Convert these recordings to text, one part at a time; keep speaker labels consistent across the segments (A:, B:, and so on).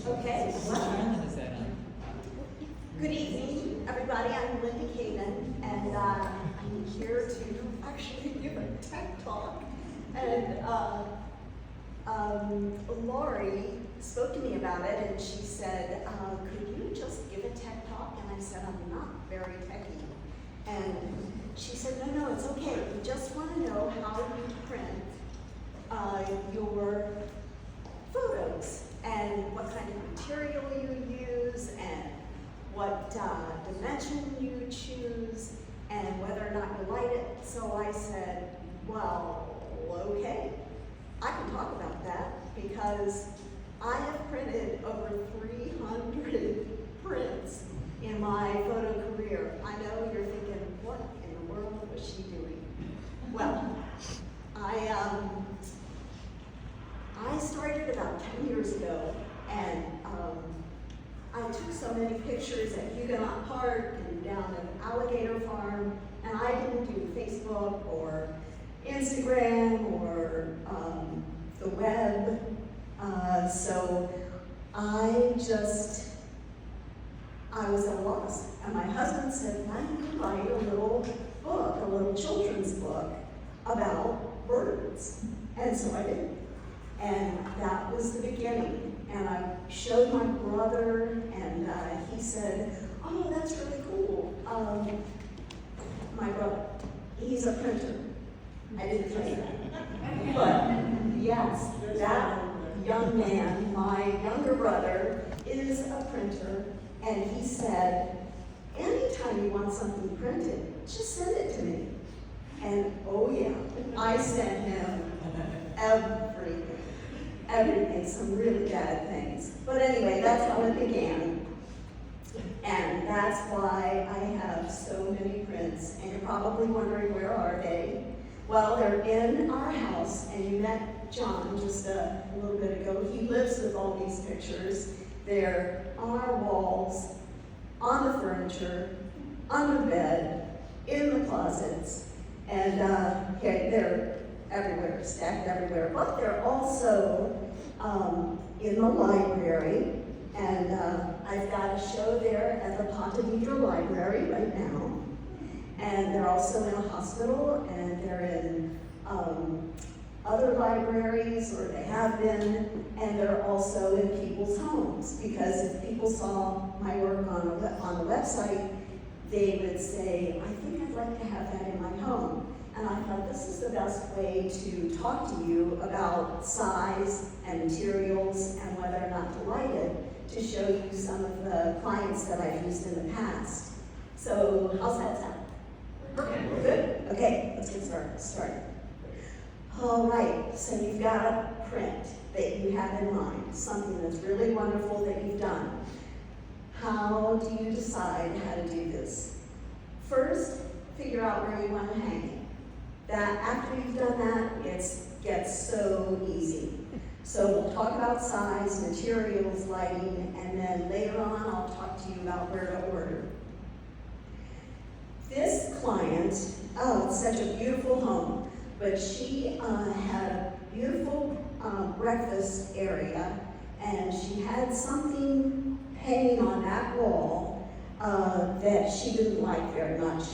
A: Okay.
B: What island is that on?
A: Good evening, everybody. I'm Linda Caden, and I'm here to actually give a tech talk. And Lori spoke to me about it, and she said, could you just give a tech talk? And I said, I'm not very techy. And she said, no, it's okay. We just want to know how you print your photos and what kind of material you use and what dimension you choose and whether or not you light it. So I said, well, okay, I can talk about that because I have printed over 300 prints in my photo career. I know you're thinking, what in the world was she doing? Well, I started about 10 years ago, and I took so many pictures at Huguenot Park and down at Alligator Farm, and I didn't do Facebook or Instagram or the web, so I was at a loss. And my husband said, why don't you write a little book, a little children's book about birds? And so I did. And that was the beginning. And I showed my brother, and he said, oh, that's really cool. My brother, he's a printer. I didn't tell you that. But yes, that young man, my younger brother, is a printer. And he said, anytime you want something printed, just send it to me. And oh yeah, I sent him everything, some really bad things. But anyway, that's how it began. And that's why I have so many prints. And you're probably wondering, where are they? Well, they're in our house, and you met John just a little bit ago. He lives with all these pictures. They're on our walls, on the furniture, on the bed, in the closets, and they're everywhere, stacked everywhere. But they're also in the library, and I've got a show there at the Ponte Vedra Library right now. And they're also in a hospital, and they're in other libraries, or they have been, and they're also in people's homes. Because if people saw my work on the website, they would say, I think I'd like to have that in my home. And I thought this is the best way to talk to you about size and materials and whether or not to light it, to show you some of the clients that I've used in the past. So how's that sound? Good? Okay, let's get started. All right, so you've got a print that you have in mind, something that's really wonderful that you've done. How do you decide how to do this? First, figure out where you want to hang it. That after you've done that, it gets so easy. So we'll talk about size, materials, lighting, and then later on I'll talk to you about where to order. This client, oh, it's such a beautiful home, but she had a beautiful breakfast area, and she had something hanging on that wall that she didn't like very much.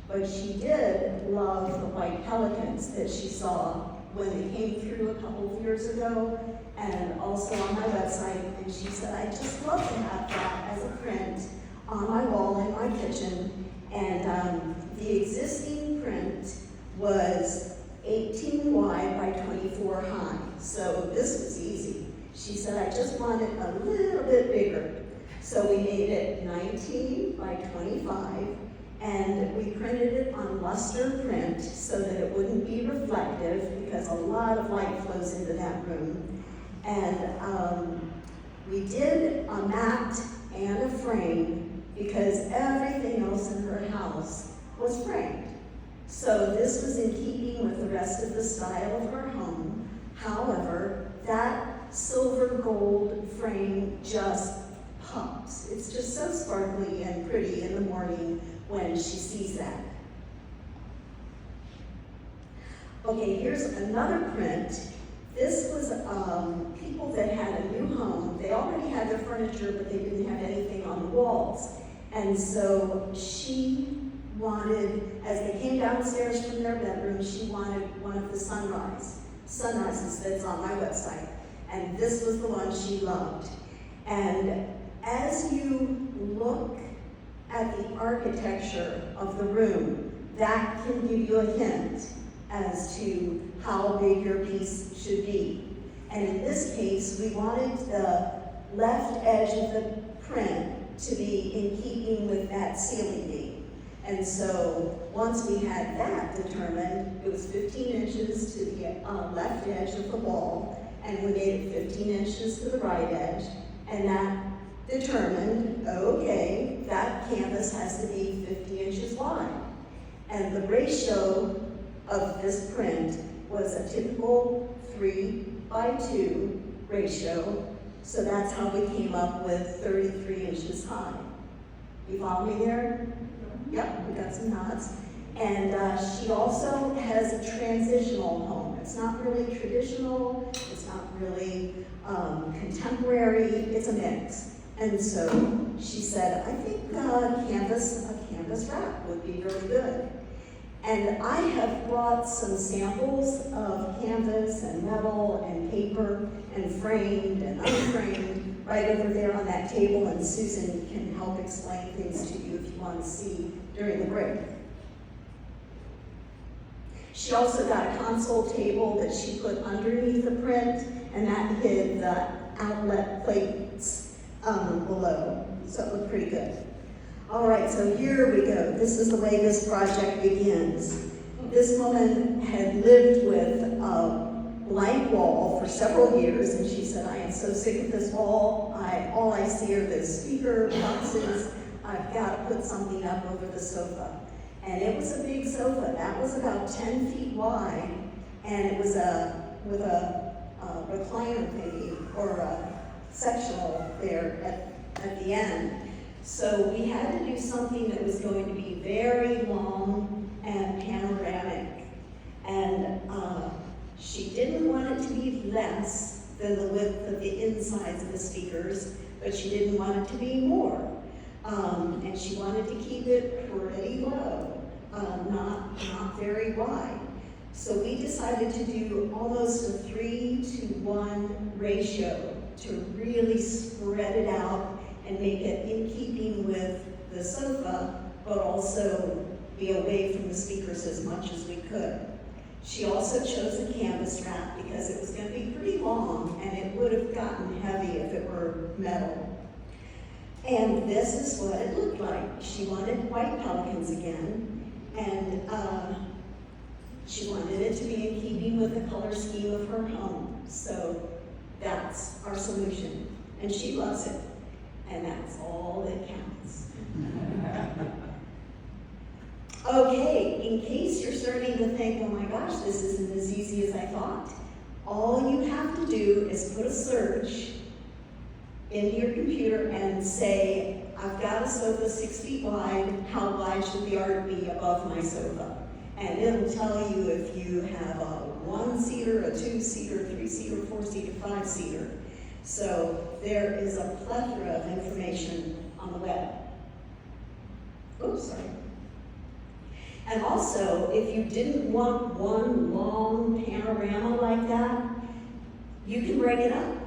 A: But she did love the white pelicans that she saw when they came through a couple of years ago, and also on my website. And she said, I just love to have that as a print on my wall in my kitchen. And the existing print was 18 wide by 24 high. So this was easy. She said, I just want it a little bit bigger. So we made it 19 by 25. And we printed it on luster print so that it wouldn't be reflective, because a lot of light flows into that room. And we did a mat and a frame because everything else in her house was framed. So this was in keeping with the rest of the style of her home. However, that silver gold frame just pops. It's just so sparkly and pretty in the morning when she sees that. Okay, here's another print. This was people that had a new home. They already had their furniture, but they didn't have anything on the walls. And so she wanted, as they came downstairs from their bedroom, she wanted one of the sunrises that's on my website. And this was the one she loved. And as you look at the architecture of the room, that can give you a hint as to how big your piece should be. And in this case, we wanted the left edge of the print to be in keeping with that ceiling beam. And so once we had that determined, it was 15 inches to the left edge of the wall, and we made it 15 inches to the right edge, and that determined, okay, that canvas has to be 50 inches wide. And the ratio of this print was a typical 3:2 ratio, so that's how we came up with 33 inches high. You follow me there? Yep, we got some nods. And she also has a transitional home. It's not really traditional, it's not really contemporary, it's a mix. And so she said, I think a canvas wrap would be really good. And I have brought some samples of canvas and metal and paper and framed and unframed right over there on that table, and Susan can help explain things to you if you want to see during the break. She also got a console table that she put underneath the print, and that hid the outlet plates below, so it looked pretty good. All right, so here we go. This is the way this project begins. This woman had lived with a blank wall for several years, and she said, I am so sick of this wall. All I see are the speaker boxes. I've got to put something up over the sofa. And it was a big sofa. That was about 10 feet wide, and it was with a recliner thingy, or a sectional there at the end. So we had to do something that was going to be very long and panoramic. And she didn't want it to be less than the width of the insides of the speakers, but she didn't want it to be more. And she wanted to keep it pretty low, not very wide. So we decided to do almost a 3:1 ratio to really spread it out and make it in keeping with the sofa, but also be away from the speakers as much as we could. She also chose a canvas wrap because it was going to be pretty long, and it would have gotten heavy if it were metal. And this is what it looked like. She wanted white pelicans again, and she wanted it to be in keeping with the color scheme of her home. So that's our solution, and she loves it. And that's all that counts. Okay, in case you're starting to think, oh my gosh, this isn't as easy as I thought, all you have to do is put a search into your computer and say, I've got a sofa 6 feet wide, how wide should the art be above my sofa? And it'll tell you if you have a 1-seater, a 2-seater, 3-seater, 4-seater, 5-seater. So there is a plethora of information on the web. Oops, sorry. And also, if you didn't want one long panorama like that, you can break it up.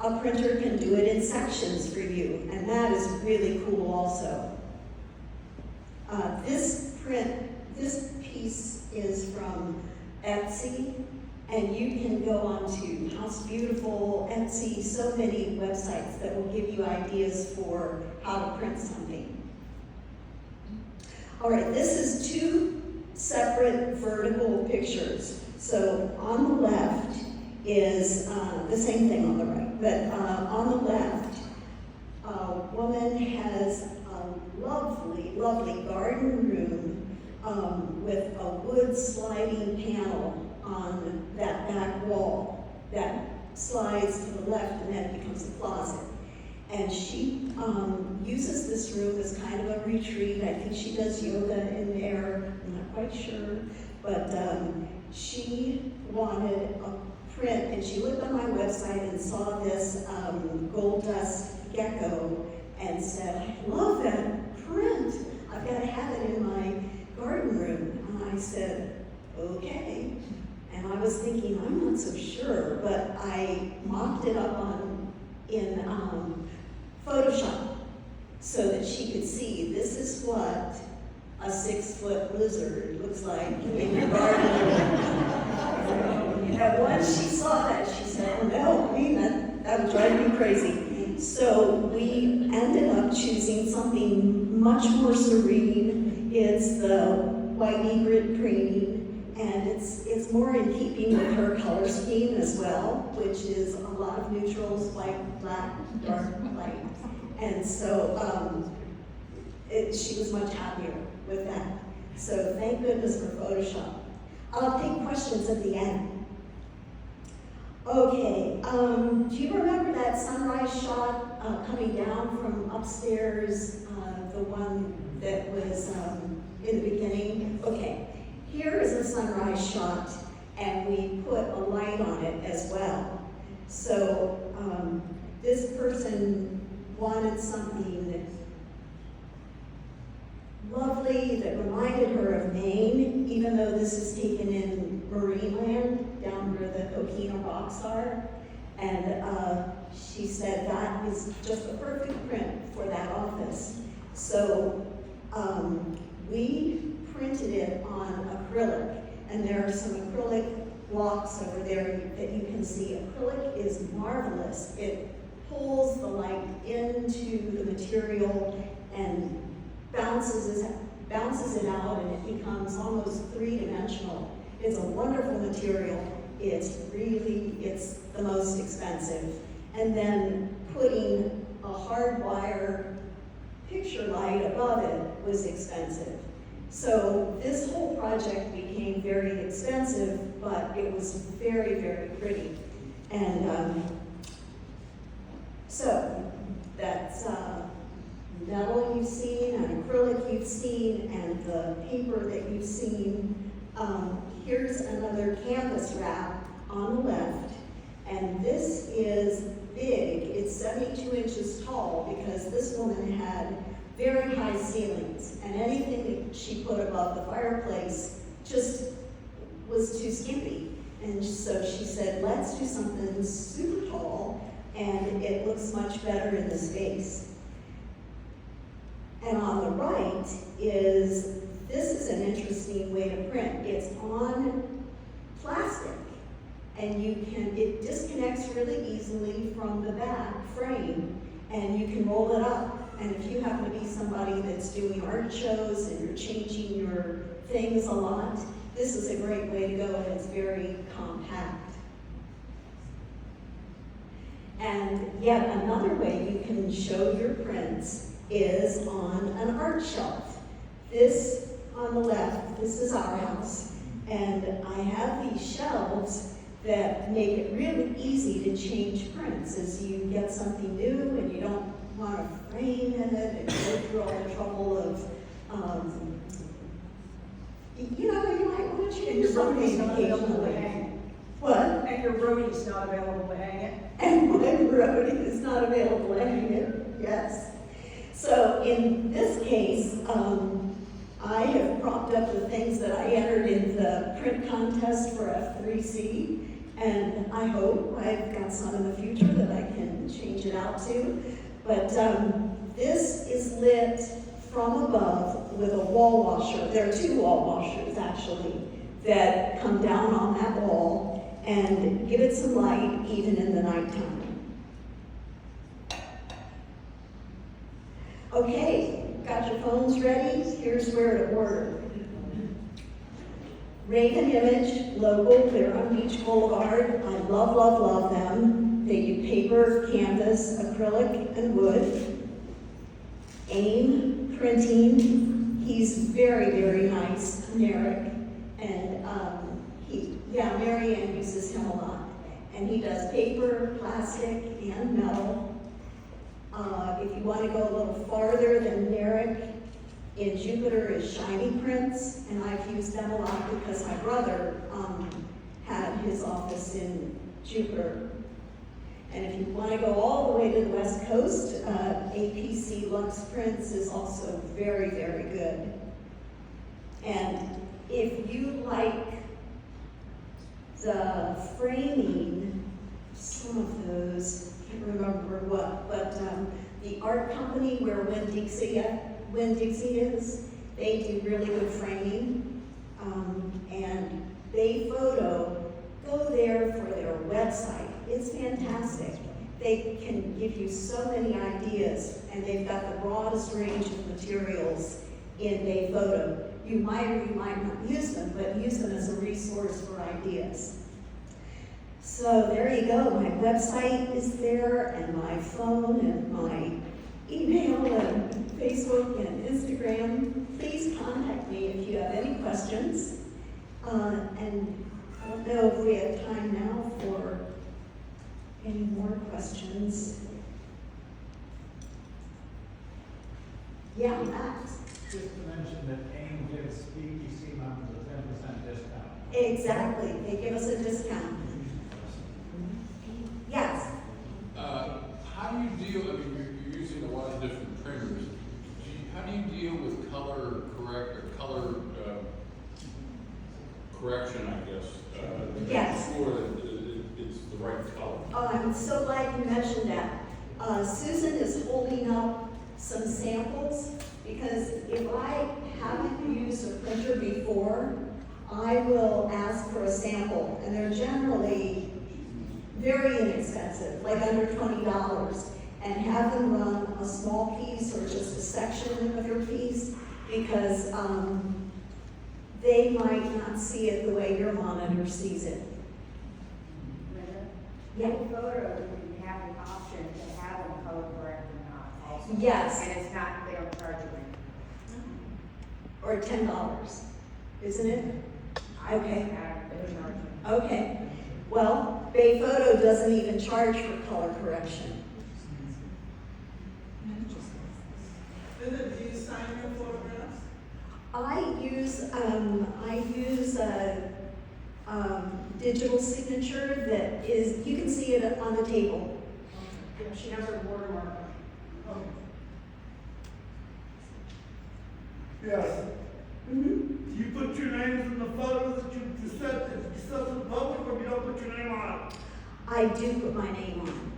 A: A printer can do it in sections for you, and that is really cool also. This piece is from Etsy. And you can go on to House Beautiful, Etsy, so many websites that will give you ideas for how to print something. All right, this is 2 separate vertical pictures. So on the left is the same thing on the right, but on the left, a woman has a lovely, lovely garden room with a wood sliding panel on that back wall that slides to the left, and then it becomes a closet. And she uses this room as kind of a retreat. I think she does yoga in there, I'm not quite sure. But she wanted a print, and she looked on my website and saw this gold dust gecko and said, I love that print. I've got to have it in my garden room. And I said, okay. And I was thinking, I'm not so sure, but I mocked it up in Photoshop so that she could see this is what a 6-foot lizard looks like in your garden. And once she saw that, she said, oh no, I mean, that would drive me crazy. So we ended up choosing something much more serene. It's the white egret training. And it's more in keeping with her color scheme as well, which is a lot of neutrals, white, black, dark, light. And so she was much happier with that. So thank goodness for Photoshop. I'll take questions at the end. Okay, do you remember that sunrise shot coming down from upstairs, the one that was in the beginning? Okay. Here is a sunrise shot, and we put a light on it as well. So this person wanted something lovely that reminded her of Maine, even though this is taken in Marineland, down where the Coquina Rocks are. And she said that is just the perfect print for that office. So we printed it on acrylic, and there are some acrylic blocks over there that you can see. Acrylic is marvelous. It pulls the light into the material and bounces it out, and it becomes almost three-dimensional. It's a wonderful material. It's the most expensive. And then putting a hard wire picture light above it was expensive. So this whole project became very expensive, but it was very, very pretty. And so that's metal you've seen, and acrylic you've seen, and the paper that you've seen. Here's another canvas wrap on the left, and this is big. It's 72 inches tall because this woman had very high ceilings, and anything that she put above the fireplace just was too skimpy. And so she said, let's do something super tall, and it looks much better in the space. And on the right this is an interesting way to print. It's on plastic, and it disconnects really easily from the back frame, and you can roll it up. And if you happen to be somebody that's doing art shows and you're changing your things a lot, this is a great way to go, and it's very compact. And yet another way you can show your prints is on an art shelf. This on the left, this is our house, and I have these shelves that make it really easy to change prints as you get something new and you don't want to frame it and go through all the trouble of, you might want to change something occasionally. What?
B: And your roadie's not available to hang it.
A: And my roadie is not available to hang it, yes. So in this case, I have propped up the things that I entered in the print contest for F3C, and I hope I've got some in the future that I can change it out to. But this is lit from above with a wall washer. There are two wall washers, actually, that come down on that wall and give it some light even in the nighttime. Okay, got your phones ready? Here's where to order. Raven Image, local, they're on Beach Boulevard. I love, love, love them. They do paper, canvas, acrylic, and wood. AIM Printing, he's very, very nice, Merrick. And Mary Ann uses him a lot. And he does paper, plastic, and metal. If you want to go a little farther than Merrick, in Jupiter is Shiny Prints, and I've used them a lot because my brother had his office in Jupiter. And if you want to go all the way to the West Coast, APC Lux Prints is also very, very good. And if you like the framing, some of those, can't remember what, but the art company where Winn-Dixie is, they do really good framing. And Bay Photo, go there for their website. It's fantastic. They can give you so many ideas, and they've got the broadest range of materials in Bay Photo. You might or you might not use them, but use them as a resource for ideas. So there you go. My website is there, and my phone, and my email, and Facebook, and Instagram. Please contact me if you have any questions. And I don't know if we have time now for any more questions. Yeah, Max.
C: Just to mention that AIM gives BPC members a 10% discount.
A: Exactly, they give us a discount. Yes.
D: How do you deal, I mean, you're using a lot of different printers. How do you deal with color correction, I guess?
A: Yes.
D: To make sure that it's the right color.
A: Oh, I'm so glad you mentioned that. Susan is holding up some samples, because if I haven't used a printer before, I will ask for a sample, and they're generally very inexpensive, like under $20, and have them run a small piece or just a section of your piece, because they might not see it the way your monitor sees it. Yeah.
E: In photos, you have an option to have them color correct or not also.
A: Yes.
E: And it's not, they don't charge you anything.
A: Or $10, isn't it? Okay.
E: They don't charge you.
A: Okay. Well, Bay Photo doesn't even charge for color correction.
F: Linda, do you sign your photographs?
A: I use digital signature that is, you can see it on the table.
B: Yeah, she has her watermark.
F: Yes.
A: Mm-hmm.
F: Do you put your names in the photos that you send to the public, or you don't put your name on it?
A: I do put my name on